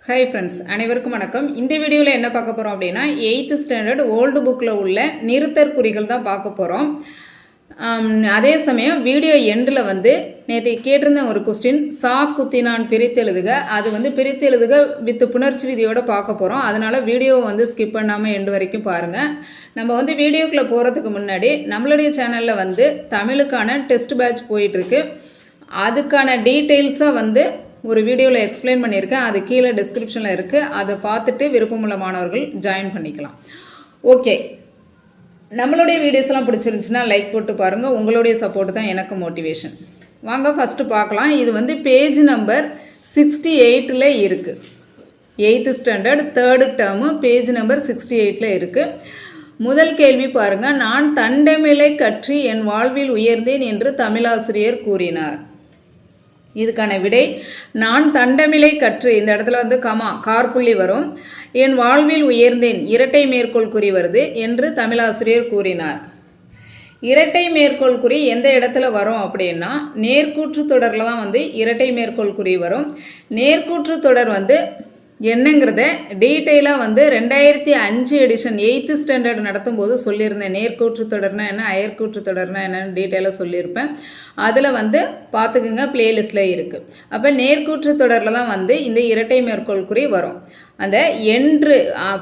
Hi friends, அனைவருக்கும் வணக்கம். இந்த வீடியோவில் என்ன பார்க்க போகிறோம் அப்படின்னா 8th ஸ்டாண்டர்ட் ஓல்டு புக்கில் உள்ள நிறுத்தற் குறிகள் தான் பார்க்க போகிறோம். அதே சமயம் வீடியோ எண்டில் நேற்று கேட்டிருந்த ஒரு கொஸ்டின் சா குத்தினான் பிரித்தெழுதுக, அது பிரித்தெழுதுக வித் புணர்ச்சி விதியோட பார்க்க போகிறோம். அதனால் வீடியோவை ஸ்கிப் பண்ணாமல் எண்டு வரைக்கும் பாருங்கள். நம்ம வீடியோக்குள்ளே போகிறதுக்கு முன்னாடி நம்மளுடைய சேனலில் தமிழுக்கான டெஸ்ட் பேட்ச் போயிட்டுருக்கு. அதுக்கான டீட்டெயில்ஸாக ஒரு வீடியோவில் எக்ஸ்பிளைன் பண்ணியிருக்கேன். அது கீழே டிஸ்கிரிப்ஷனில் இருக்குது. அதை பார்த்துட்டு விருப்பமுள்ள மாணவர்கள் ஜாயின் பண்ணிக்கலாம். ஓகே, நம்மளுடைய வீடியோஸ்லாம் பிடிச்சிருந்துச்சுன்னா லைக் போட்டு பாருங்கள். உங்களுடைய சப்போர்ட் தான் எனக்கு மோட்டிவேஷன். வாங்க ஃபஸ்ட்டு பார்க்கலாம். இது பேஜ் நம்பர் 68 இருக்குது. 8th standard 3rd term page number 68 இருக்குது. முதல் கேள்வி பாருங்கள். நான் தண்டமிழை கற்றி என் வாழ்வில் உயர்ந்தேன் என்று தமிழாசிரியர் கூறினார். இதுக்கான விடை நான் தண்டமிழை கற்று, இந்த இடத்துல கமா கார்புள்ளி வரும். என் வாழ்வில் உயர்ந்தேன் இரட்டை மேற்கோள் குறி வருது என்று தமிழாசிரியர் கூறினார். இரட்டை மேற்கோள் குறி எந்த இடத்துல வரும் அப்படின்னா நேர்கூற்று தொடரில் தான் இரட்டை மேற்கோள் குறி வரும். நேர்கூற்று தொடர் என்னங்கிறத டீட்டெயிலாக 2005 எடிஷன் 8th ஸ்டாண்டர்ட் நடத்தும் போது சொல்லியிருந்தேன். நேர்கூற்று தொடர்னா என்ன, அயற்கூற்று தொடர்னா என்னன்னு டீட்டெயிலாக சொல்லியிருப்பேன். அதில் பார்த்துக்குங்க, பிளேலிஸ்டில் இருக்குது. அப்போ நேர்கூற்று தொடரில் தான் இந்த இரட்டை மேற்கோள் குறி வரும். அந்த என்று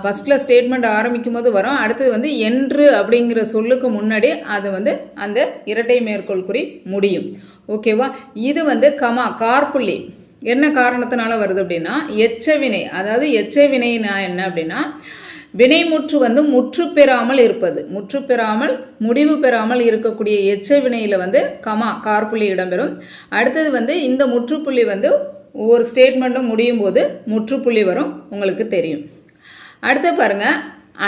ஃபஸ்ட்டில் ஸ்டேட்மெண்ட் ஆரம்பிக்கும் போது வரும். அடுத்தது என்று அப்படிங்கிற சொல்லுக்கு முன்னாடி அது அந்த இரட்டை மேற்கோள் குறி முடியும். ஓகேவா? இது கமா கார்புள்ளி என்ன காரணத்தினால வருது அப்படின்னா எச்சவினை. அதாவது எச்சவினைனா என்ன அப்படின்னா வினைமுற்று முற்று பெறாமல் இருப்பது, முற்று பெறாமல் முடிவு பெறாமல் இருக்கக்கூடிய எச்சவினையில் கமா கார்புள்ளி இடம்பெறும். அடுத்தது இந்த முற்றுப்புள்ளி ஒவ்வொரு ஸ்டேட்மெண்ட்டும் முடியும் போது முற்றுப்புள்ளி வரும், உங்களுக்கு தெரியும். அடுத்து பாருங்க,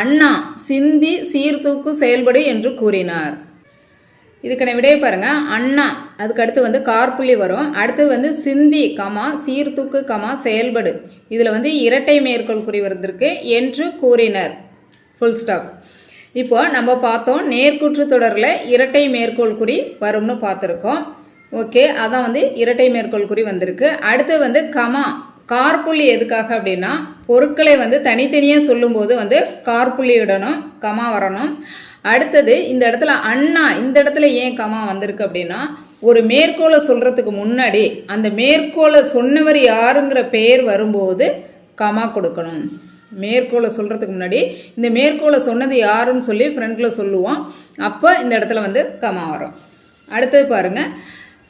அண்ணா சிந்தி சீர்தூக்கு செயல்படு என்று கூறினார். இதுக்கான விடையை பாருங்க. அண்ணா அதுக்கு அடுத்து கார்புள்ளி வரும். அடுத்து சிந்தி கமா சீர்தூக்கு கமா செயல்படு, இதில் இரட்டை மேற்கோள் குறி வந்திருக்கு என்று கூறினர், ஃபுல் ஸ்டாப். இப்போ நம்ம பார்த்தோம் நேர்கூற்று தொடரில் இரட்டை மேற்கோள் குறி வரும்னு பார்த்துருக்கோம். ஓகே, அதான் இரட்டை மேற்கோள் குறி வந்திருக்கு. அடுத்து கமா கார்புள்ளி எதுக்காக அப்படின்னா பொருட்களை தனித்தனியாக சொல்லும்போது கார்புள்ளி இடணும், கமா வரணும். அடுத்தது இந்த இடத்துல அண்ணா, இந்த இடத்துல ஏன் கமா வந்திருக்கு அப்படின்னா ஒரு மேற்கோளை சொல்றதுக்கு முன்னாடி அந்த மேற்கோளை சொன்னவர் யாருங்கிற பெயர் வரும்போது கமா கொடுக்கணும். மேற்கோளை சொல்றதுக்கு முன்னாடி இந்த மேற்கோளை சொன்னது யாருன்னு சொல்லி ஃப்ரண்ட்ல சொல்லுவோம். அப்போ இந்த இடத்துல கமா வரும். அடுத்தது பாருங்க,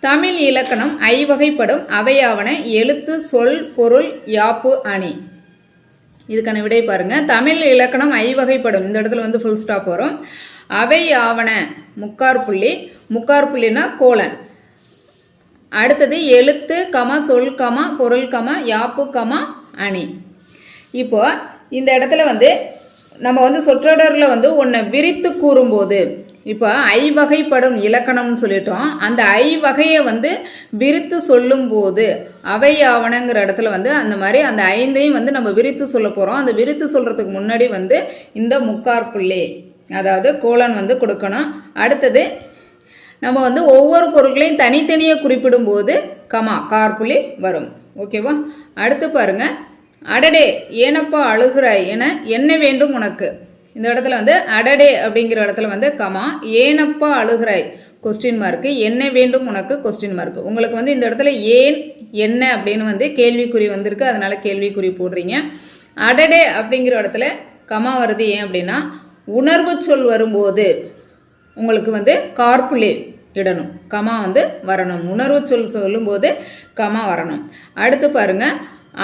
தமிழ் இலக்கணம் ஐவகைப்படும், அவையாவன எழுத்து சொல் பொருள் யாப்பு அணி. இதுக்கான விடை பாருங்க. தமிழ் இலக்கணம் ஐவகைப்படும், இந்த இடத்துல ஃபுல் ஸ்டாப் வரும். அவை ஆவன முக்கார்புள்ளி, முக்கார்புள்ளினா கோலன். அடுத்தது எழுத்து கமா சொல் கமா பொருள் கமா யாப்பு கமா அணி. இப்போ இந்த இடத்துல நம்ம சொற்றொடரில் ஒன்றை விரித்து கூறும்போது, இப்போ ஐவகைப்படும் இலக்கணம்னு சொல்லிட்டோம். அந்த ஐவகையை விரித்து சொல்லும் போது அவை ஆவணங்கிற இடத்துல அந்த மாதிரி அந்த ஐந்தையும் நம்ம விரித்து சொல்ல போகிறோம். அந்த விரித்து சொல்கிறதுக்கு முன்னாடி இந்த முக்கார்புள்ளி, அதாவது கோலன் கொடுக்கணும். அடுத்தது நம்ம ஒவ்வொரு பொருட்களையும் தனித்தனியாக குறிப்பிடும் போது கமா கார்புள்ளி வரும். ஓகேவா? அடுத்து பாருங்க, அடடே ஏனப்பா அழுகிறாய் என என்ன வேண்டும் உனக்கு. இந்த இடத்துல அடடே அப்படிங்கிற இடத்துல கமா, ஏனப்பா அழுகிறாய் கொஸ்டின் மார்க்கு, என்ன வேண்டும் உனக்கு கொஸ்டின் மார்க்கு. உங்களுக்கு இந்த இடத்துல ஏன் என்ன அப்படின்னு கேள்விக்குறி வந்திருக்கு, அதனால கேள்விக்குறி போடுறீங்க. அடடே அப்படிங்கிற இடத்துல கமா வருது. ஏன் அப்படின்னா உணர்வு சொல் வரும்போது உங்களுக்கு கார்புள்ளி இடணும், கமா வரணும். உணர்வு சொல் சொல்லும்போது கமா வரணும். அடுத்து பாருங்க,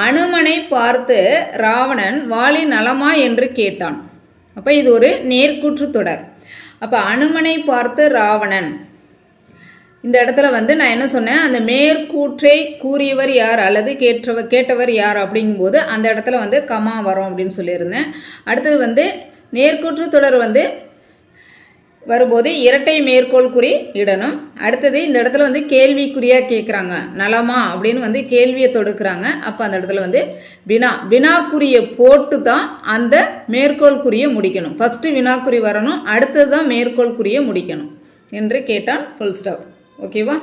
அனுமனை பார்த்து ராவணன் வாலி நலமா என்று கேட்டான். அப்போ இது ஒரு நேர்கூற்று தொடர். அப்போ அனுமனை பார்த்து ராவணன், இந்த இடத்துல நான் என்ன சொன்னேன், அந்த மேற்கூற்றை கூறியவர் யார் அல்லது கேட்டவர் யார் அப்படிங்கும்போது அந்த இடத்துல கமா வரும் அப்படின்னு சொல்லியிருந்தேன். அடுத்தது நேர்கூற்று தொடர் வரும்போது இரட்டை மேற்கோள் குறி இடணும். அடுத்தது இந்த இடத்துல கேள்விக்குறியா கேட்குறாங்க, நலமா அப்படின்னு கேள்வியை தொடுக்கிறாங்க. அப்போ அந்த இடத்துல வினாக்குறியை போட்டு தான் அந்த மேற்கோள் குறியை முடிக்கணும். ஃபர்ஸ்ட் வினாக்குறி வரணும், அடுத்தது தான் மேற்கோள் குறியை முடிக்கணும் என்று கேட்டான், ஃபுல் ஸ்டாப். ஓகேவா?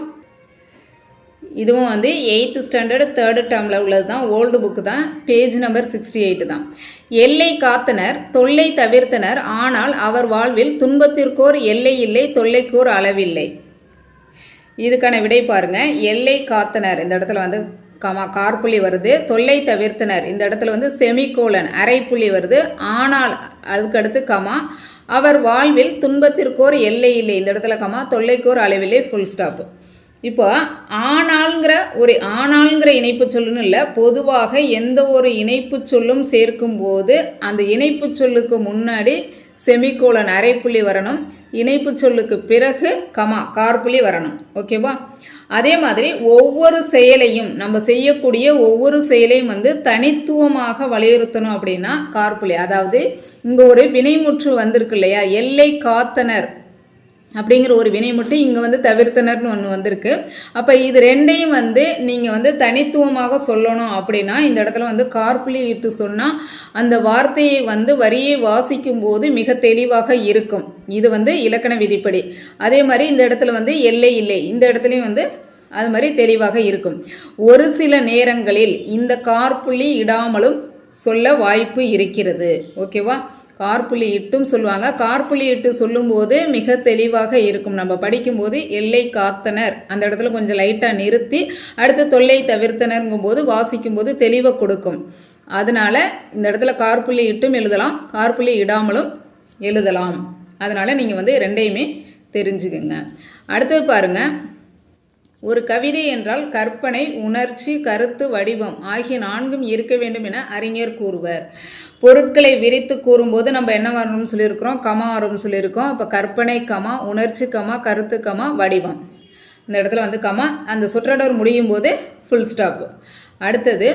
இதுவும் வந்து 8th ஸ்டாண்டர்டு 3rd டேர்மில் உள்ளது தான், ஓல்டு புக்கு தான், பேஜ் நம்பர் 68 தான். எல்லை காத்தனர் தொல்லை தவிர்த்தனர், ஆனால் அவர் வாழ்வில் துன்பத்திற்கோர் எல்லை இல்லை, தொல்லைக்கோர் அளவில்லை. இதுக்கான விடை பாருங்க. எல்லை காத்தனர் இந்த இடத்துல வந்து கமா கார்புள்ளி வருது. தொல்லை தவிர்த்தனர் இந்த இடத்துல வந்து செமிகோலன் அரைப்புள்ளி வருது. ஆனால் அதுக்கடுத்து கமா. அவர் வாழ்வில் துன்பத்திற்கோர் எல்லை இல்லை இந்த இடத்துல கமா, தொல்லைக்கோர் அளவில்லை, ஃபுல் ஸ்டாப். இப்போ ஆனாள்ங்கிற இணைப்பு சொல்லுன்னு இல்லை, பொதுவாக எந்த ஒரு இணைப்பு சொல்லும் சேர்க்கும் போது அந்த இணைப்பு சொல்லுக்கு முன்னாடி செமிகோலன் அரைப்புள்ளி வரணும், இணைப்பு சொல்லுக்கு பிறகு கமா கார்புள்ளி வரணும். ஓகேவா? அதே மாதிரி ஒவ்வொரு செயலையும் நம்ம செய்யக்கூடிய ஒவ்வொரு செயலையும் வந்து தனித்துவமாக வலியுறுத்தணும் அப்படின்னா கார்புள்ளி. அதாவது இங்கே ஒரு வினைமுற்று வந்திருக்கு இல்லையா, எல்லை காத்தனர் அப்படிங்கிற ஒரு வினைமுற்று இங்கே வந்து தவிர்த்தனர்னு ஒன்று வந்திருக்கு. அப்போ இது ரெண்டையும் வந்து நீங்கள் வந்து தனித்துவமாக சொல்லணும் அப்படின்னா இந்த இடத்துல வந்து கார்புள்ளி இட்டு சொன்னால் அந்த வார்த்தையை வந்து வரியை வாசிக்கும் போது மிக தெளிவாக இருக்கும். இது வந்து இலக்கண விதிப்படி. அதே மாதிரி இந்த இடத்துல வந்து எல்லை இல்லை இந்த இடத்துலையும் வந்து அது மாதிரி தெளிவாக இருக்கும். ஒரு சில நேரங்களில் இந்த கார்புள்ளி இடாமலும் சொல்ல வாய்ப்பு இருக்கிறது. ஓகேவா? கார்புள்ளி இட்டும் சொல்லுவாங்க. கார்புள்ளி இட்டு சொல்லும்போது மிக தெளிவாக இருக்கும். நம்ம படிக்கும்போது எல்லை காத்தனர் அந்த இடத்துல கொஞ்சம் லைட்டாக நிறுத்தி அடுத்து தொல்லை தவிர்த்தனர்ங்கும் போது வாசிக்கும் போது தெளிவை கொடுக்கும். அதனால இந்த இடத்துல கார்புள்ளி இட்டும் எழுதலாம், கார்புள்ளி இடாமலும் எழுதலாம். அதனால நீங்கள் வந்து ரெண்டையுமே தெரிஞ்சுக்குங்க. அடுத்தது பாருங்க. ஒரு கவிதை என்றால் கற்பனை, உணர்ச்சி, கருத்து, வடிவம் ஆகிய 4ம் இருக்க வேண்டும் என அறிஞர் கூறுவர். பொருட்களை விரித்து கூறும்போது நம்ம என்ன வரணும்னு சொல்லியிருக்கிறோம், கமா வரும்னு சொல்லியிருக்கோம். அப்போ கற்பனை கமா, உணர்ச்சி கமா, கருத்து கமா, வடிவம். இந்த இடத்துல வந்து கமா, அந்த சொற்றொடர் முடியும் போது ஃபுல் ஸ்டாப். அடுத்தது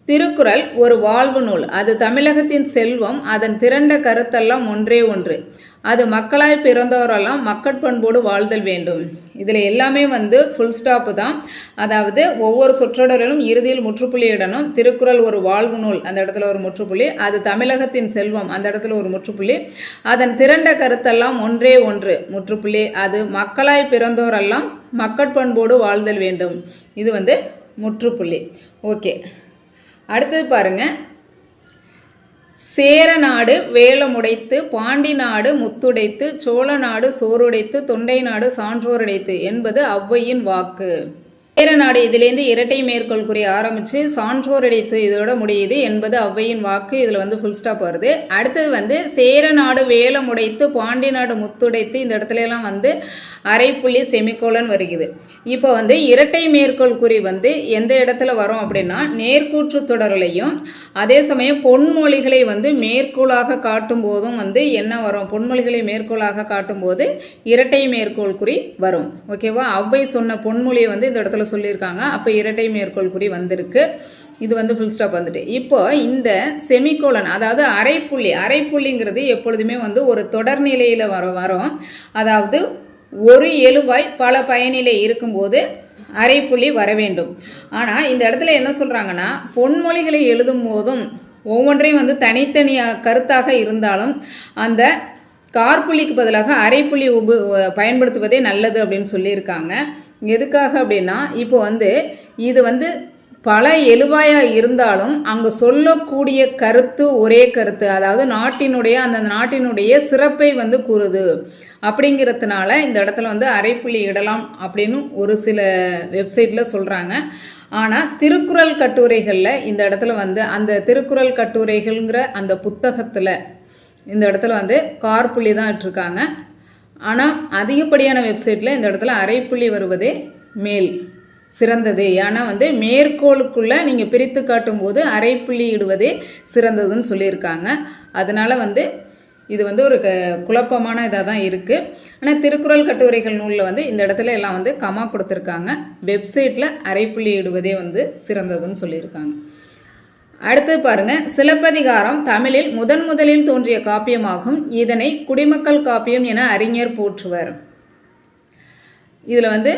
திருக்குறள் ஒரு வாழ்வு நூல், அது தமிழகத்தின் செல்வம், அதன் திரண்ட கருத்தெல்லாம் ஒன்றே ஒன்று, அது மக்களாய் பிறந்தவரெல்லாம் மக்கட்பண்போடு வாழ்தல் வேண்டும். இதில் எல்லாமே வந்து ஃபுல் ஸ்டாப்பு தான். அதாவது ஒவ்வொரு சொற்றொடரிலும் இறுதியில் முற்றுப்புள்ளி இடணும். திருக்குறள் ஒரு வாழ்வு நூல் அந்த இடத்துல ஒரு முற்றுப்புள்ளி, அது தமிழகத்தின் செல்வம் அந்த இடத்துல ஒரு முற்றுப்புள்ளி, அதன் திரண்ட கருத்தெல்லாம் ஒன்றே ஒன்று முற்றுப்புள்ளி, அது மக்களாய் பிறந்தோரெல்லாம் மக்கட்பண்போடு வாழ்தல் வேண்டும். இது வந்து முற்றுப்புள்ளி. ஓகே, அடுத்தது பாருங்க. சேர நாடு வேலமுடைத்து, பாண்டி நாடு முத்துடைத்து, சோழ நாடு சோறுடைத்து, தொண்டை நாடு சான்றோருடைத்து என்பது ஔவையின் வாக்கு. சேர நாடு இதுலேருந்து இரட்டை மேற்கோள் குறி ஆரம்பித்து சான்றோருடைத்து இதோட முடியுது என்பது ஔவையின் வாக்கு. இதில் வந்து ஃபுல் ஸ்டாப் வருது. அடுத்தது வந்து சேர நாடு வேலமுடைத்து, பாண்டி நாடு முத்துடைத்து இந்த இடத்துல எல்லாம் வந்து அரைப்புள்ளி செமிகோலன் வருகிறது. இப்போ வந்து இரட்டை மேற்கோள் குறி வந்து எந்த இடத்துல வரும் அப்படின்னா நேர்கூற்று தொடரிலையும் அதே சமயம் பொன்மொழிகளை வந்து மேற்கோளாக காட்டும் போதும் வந்து என்ன வரும், பொன்மொழிகளை மேற்கோளாக காட்டும் போது இரட்டை மேற்கோள் குறி வரும். ஓகேவா? ஔவை சொன்ன பொன்மொழியை வந்து இந்த இடத்துல சொல்லியிருக்காங்க. அப்போ இரட்டை மேற்கோள் குறி வந்திருக்கு. இது வந்து ஃபுல் ஸ்டாப் வந்துட்டு. இப்போ இந்த செமிகோலன் அதாவது அரைப்புள்ளிங்கிறது எப்பொழுதுமே வந்து ஒரு தொடர்நிலையில் வரும். அதாவது ஒரு எழுவாய் பல பயனிலை இருக்கும்போது அரைப்புள்ளி வர வேண்டும். ஆனால் இந்த இடத்துல என்ன சொல்கிறாங்கன்னா பொன்மொழிகளை எழுதும் போதும் ஒவ்வொன்றையும் வந்து தனித்தனியாக கருத்தாக இருந்தாலும் அந்த கார்புள்ளிக்கு பதிலாக அரைப்புள்ளி பயன்படுத்துவதே நல்லது அப்படின்னு சொல்லியிருக்காங்க. எதுக்காக அப்படின்னா இப்போ வந்து இது வந்து பல எழுவாயாக இருந்தாலும் அங்கே சொல்லக்கூடிய கருத்து ஒரே கருத்து, அதாவது அந்த நாட்டினுடைய சிறப்பை வந்து கூறுது. அப்படிங்கிறதுனால இந்த இடத்துல வந்து அரைப்புள்ளி இடலாம் அப்படின்னு ஒரு சில வெப்சைட்டில் சொல்கிறாங்க. ஆனால் திருக்குறள் கட்டுரைகளில் இந்த இடத்துல வந்து அந்த திருக்குறள் கட்டுரைகள்ங்கிற அந்த புத்தகத்தில் இந்த இடத்துல வந்து கார்புள்ளி தான் இட்டிருக்காங்க. ஆனால் அதிகப்படியான வெப்சைட்டில் இந்த இடத்துல அரைப்புள்ளி வருவதே சிறந்தது. ஏன்னா வந்து மேற்கோளுக்குள்ளே நீங்கள் பிரித்து காட்டும் போது அரைப்புள்ளி இடுவதே சிறந்ததுன்னு சொல்லியிருக்காங்க. அதனால் வந்து இது வந்து ஒரு குழப்பமான இதாக தான் இருக்குது. ஆனால் திருக்குறள் கட்டுரைகள் நூலில் வந்து இந்த இடத்துல எல்லாம் வந்து கமா கொடுத்துருக்காங்க. வெப்சைட்டில் அரைப்புள்ளி இடுவதே வந்து சிறந்ததுன்னு சொல்லியிருக்காங்க. அடுத்து பாருங்க. சிலப்பதிகாரம் தமிழில் முதலில் தோன்றிய காப்பியமாகும். இதனை குடிமக்கள் காப்பியம் என அறிஞர் போற்றுவர். இதில் வந்து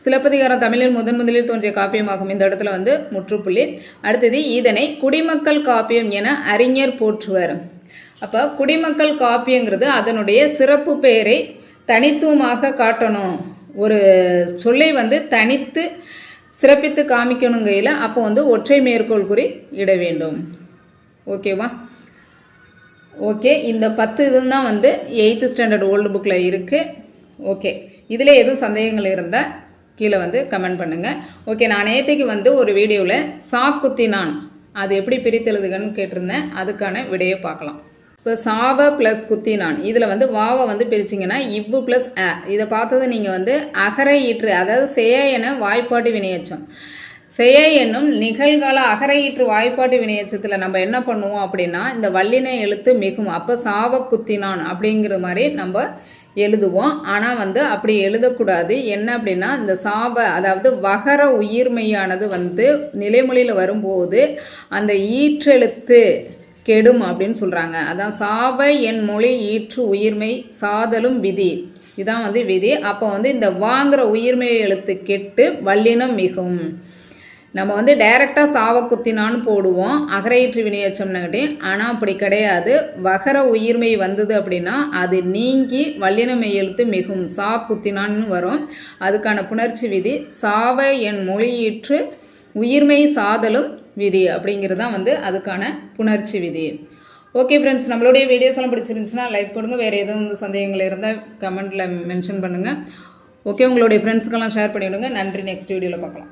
சிலப்பதிகாரம் தமிழில் முதலில் தோன்றிய காப்பியமாகும். இந்த இடத்துல வந்து முற்றுப்புள்ளி. அடுத்தது இதனை குடிமக்கள் காப்பியம் என அறிஞர் போற்றுவர். அப்போ குடிமக்கள் காப்பியங்கிறது அதனுடைய சிறப்பு பெயரை தனித்துவமாக காட்டணும். ஒரு சொல்லை வந்து தனித்து சிறப்பித்து காமிக்கணுங்கையில் அப்போ வந்து ஒற்றை மேற்கோள் குறி இட வேண்டும். ஓகேவா? ஓகே, இந்த 10 இதுதான் வந்து 8th ஸ்டாண்டர்ட் ஓல்டு புக்கில் இருக்குது. ஓகே, இதில் எதுவும் சந்தேகங்கள் இருந்தால் கீழே வந்து கமெண்ட் பண்ணுங்கள். ஓகே, நான் நேற்றுக்கு வந்து ஒரு வீடியோவில் சாக்குத்தினான் அது எப்படி பிரித்தெழுதுகன்னு கேட்டிருந்தேன். அதுக்கான விடையை பார்க்கலாம். இப்போ சாவ ப்ளஸ் குத்தினான் இதில் வந்து வாவை வந்து பிரிச்சிங்கன்னா இவ்வு ப்ளஸ் அ. இதை பார்த்தது நீங்கள் வந்து அகரை ஈற்று, அதாவது செய என வாய்ப்பாட்டு வினையச்சம். செய என்னும் நிகழ்கால அகரை ஈற்று வாய்ப்பாட்டு வினையச்சத்தில் நம்ம என்ன பண்ணுவோம் அப்படின்னா இந்த வல்லின எழுத்து மிகும். அப்போ சாவ குத்தினான் அப்படிங்கிற மாதிரி நம்ம எழுதுவோம். ஆனால் வந்து அப்படி எழுதக்கூடாது. என்ன அப்படின்னா இந்த சாவ, அதாவது வகர உயிர்மெய்யானது வந்து நிலைமொழியில் வரும்போது அந்த ஈற்றெழுத்து கெடும் அப்படின்னு சொல்கிறாங்க. அதான் சாவ என் மொழி ஈற்று உயிர்மை சாதலும் விதி, இதான் வந்து விதி. அப்போ வந்து இந்த வாங்குற உயிர்மெய் எழுத்து கெட்டு வல்லினம் மிகும். நம்ம வந்து டைரெக்டாக சாவ குத்தினான்னு போடுவோம் அகரையீற்று வினையச்சம்னாட்டி. ஆனால் அப்படி கிடையாது. வகர உயிர்மை வந்தது அப்படின்னா அது நீங்கி வல்லினமெய் எழுத்து மிகும், சா குத்தினான்னு வரும். அதுக்கான புணர்ச்சி விதி சாவ என் மொழியீற்று உயிர்மை சாதலும் விதி அப்படிங்கிறது தான் வந்து அதுக்கான புணர்ச்சி விதி. ஓகே ஃப்ரெண்ட்ஸ், நம்மளுடைய வீடியோஸ் எல்லாம் பிடிச்சிருந்துச்சுன்னா லைக் பண்ணுங்க. வேறு எதுவும் சந்தேகங்கள் இருந்தால் கமெண்ட்டில் மென்ஷன் பண்ணுங்கள். ஓகே, உங்களுடைய ஃப்ரெண்ட்ஸுக்கெல்லாம் ஷேர் பண்ணிவிடுங்க. நன்றி. நெக்ஸ்ட் வீடியோவில் பார்க்கலாம்.